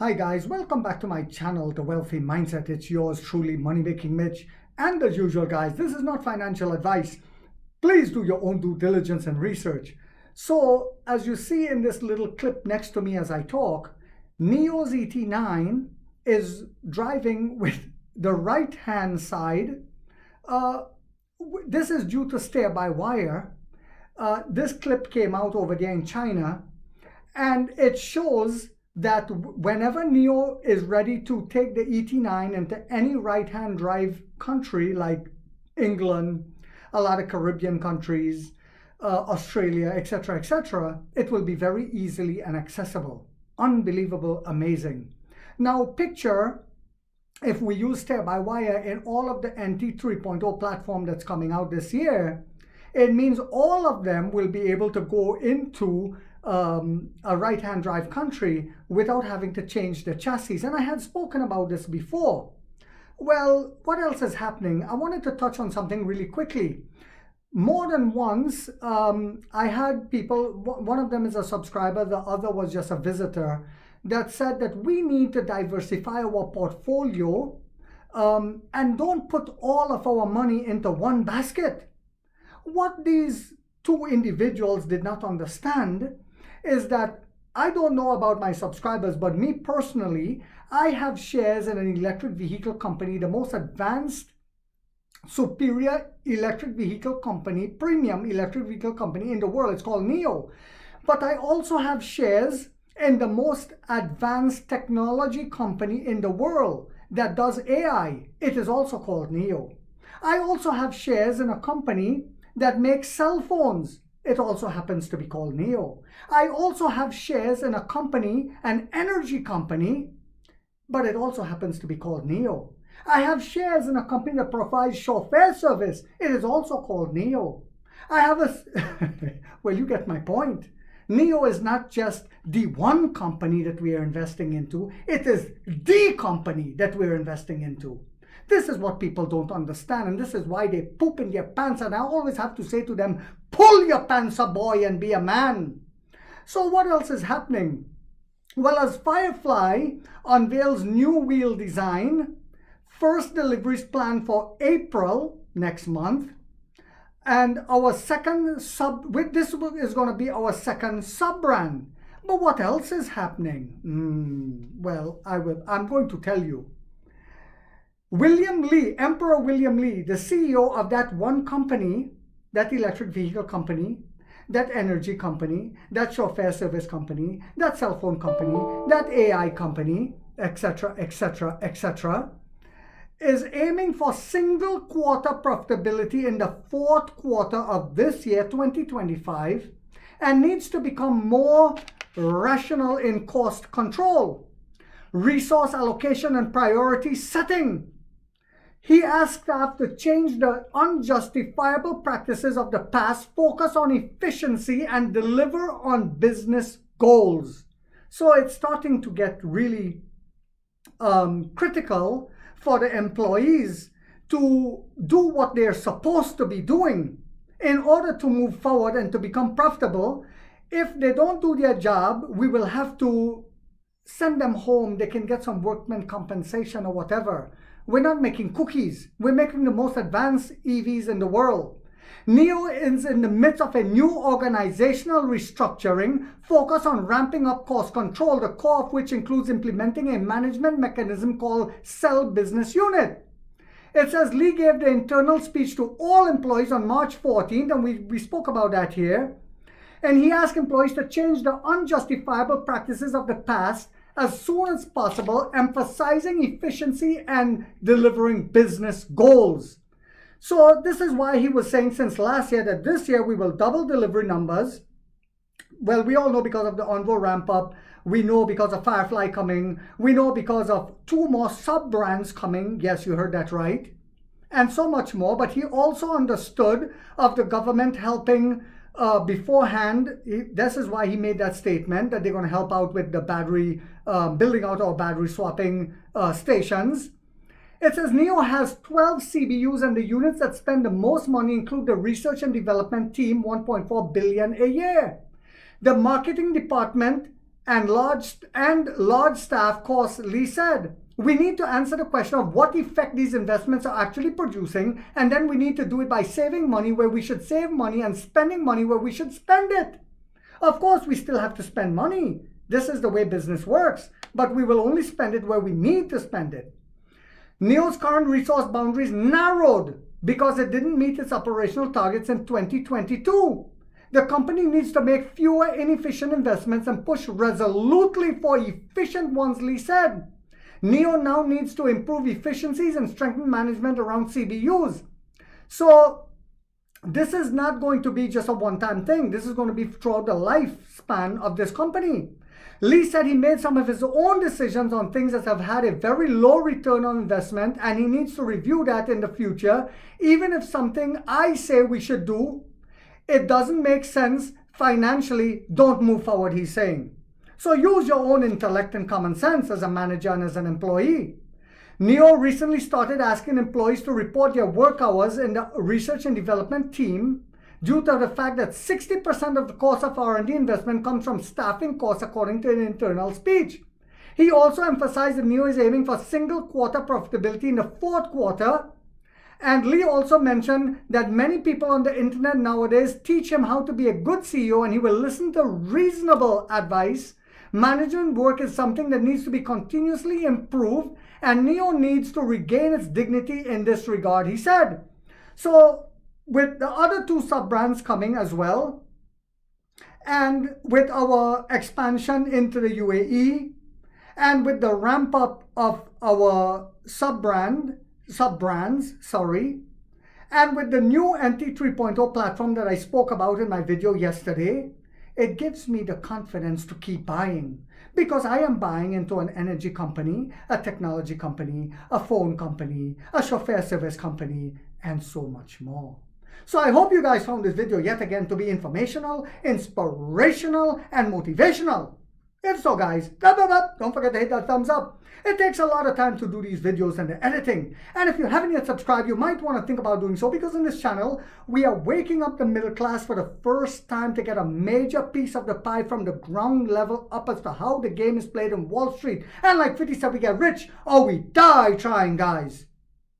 Hi guys, welcome back to my channel, The Wealthy Mindset. It's yours truly, Money Making Mitch. And as usual guys, this is not financial advice. Please do your own due diligence and research. So as you see in this little clip next to me as I talk, NIO's ET9 is driving with the right hand side. This is due to steer-by-wire. This clip came out over there in China, and it shows that whenever NIO is ready to take the ET9 into any right-hand drive country like England, a lot of Caribbean countries, Australia, etc., it will be very easily and accessible. Unbelievable, amazing. Now picture if we use steer-by-wire in all of the NT 3.0 platform that's coming out this year, it means all of them will be able to go into a right-hand drive country without having to change the chassis. And I had spoken about this before. Well, what else is happening? I wanted to touch on something really quickly. More than once, I had people, one of them is a subscriber, the other was just a visitor, that said that we need to diversify our portfolio and don't put all of our money into one basket. What these two individuals did not understand is that I don't know about my subscribers, but me personally, I have shares in an electric vehicle company, the most advanced, superior electric vehicle company, premium electric vehicle company in the world. It's called NIO. But I also have shares in the most advanced technology company in the world that does AI. It is also called NIO. I also have shares in a company that makes cell phones. It also happens to be called NIO. I also have shares in a company, an energy company, but it also happens to be called NIO. I have shares in a company that provides chauffeur service. It is also called NIO. I have well, you get my point. NIO is not just the one company that we are investing into. It is the company that we're investing into. This is what people don't understand, and this is why they poop in their pants. And I always have to say to them, pull your pants up, boy, and be a man. So what else is happening? Well, as Firefly unveils new wheel design, first deliveries planned for April next month, and our second this is going to be our second sub-brand. But what else is happening? Well, I'm going to tell you. William Lee, Emperor William Lee, the CEO of that one company, that electric vehicle company, that energy company, that chauffeur service company, that cell phone company, that AI company, etc., is aiming for single quarter profitability in the fourth quarter of this year, 2025, and needs to become more rational in cost control, resource allocation, and priority setting. He asked staff to change the unjustifiable practices of the past, focus on efficiency, and deliver on business goals. So it's starting to get really critical for the employees to do what they're supposed to be doing in order to move forward and to become profitable. If they don't do their job, we will have to send them home. They can get some workman compensation or whatever. We're not making cookies. We're making the most advanced EVs in the world. NIO is in the midst of a new organizational restructuring focused on ramping up cost control, the core of which includes implementing a management mechanism called Cell Business Unit. It says Lee gave the internal speech to all employees on March 14th, and we spoke about that here. And he asked employees to change the unjustifiable practices of the past as soon as possible, emphasizing efficiency and delivering business goals. So this is why he was saying since last year that this year we will double delivery numbers. Well, we all know because of the Envo ramp up. We know because of Firefly coming. We know because of 2 more sub-brands coming. Yes, you heard that right. And so much more. But he also understood of the government helping beforehand. This is why he made that statement that they're going to help out with the battery, building out our battery swapping stations. It says NIO has 12 CBUs, and the units that spend the most money include the research and development team, $1.4 billion a year, the marketing department and large staff costs, Lee said. We need to answer the question of what effect these investments are actually producing, and then we need to do it by saving money where we should save money and spending money where we should spend it. Of course, we still have to spend money. This is the way business works, but we will only spend it where we need to spend it. NIO's current resource boundaries narrowed because it didn't meet its operational targets in 2022. The company needs to make fewer inefficient investments and push resolutely for efficient ones, Lee said. NIO now needs to improve efficiencies and strengthen management around CBUs. So this is not going to be just a one-time thing. This is going to be throughout the lifespan of this company. Lee said he made some of his own decisions on things that have had a very low return on investment, and he needs to review that in the future. Even if something I say we should do, it doesn't make sense financially, don't move forward, he's saying. So use your own intellect and common sense as a manager and as an employee. NIO recently started asking employees to report their work hours in the research and development team due to the fact that 60% of the cost of R&D investment comes from staffing costs, according to an internal speech. He also emphasized that NIO is aiming for single quarter profitability in the fourth quarter. And Lee also mentioned that many people on the internet nowadays teach him how to be a good CEO, and he will listen to reasonable advice. Management work is something that needs to be continuously improved, and NIO needs to regain its dignity in this regard, he said. So with the other two sub-brands coming as well, and with our expansion into the UAE, and with the ramp up of our sub-brands, and with the new NT 3.0 platform that I spoke about in my video yesterday, it gives me the confidence to keep buying, because I am buying into an energy company, a technology company, a phone company, a chauffeur service company, and so much more. So I hope you guys found this video yet again to be informational, inspirational, and motivational. If so, guys, don't forget to hit that thumbs up. It takes a lot of time to do these videos and the editing. And if you haven't yet subscribed, you might want to think about doing so, because in this channel, we are waking up the middle class for the first time to get a major piece of the pie from the ground level up as to how the game is played on Wall Street. And like 50 said, we get rich or we die trying, guys.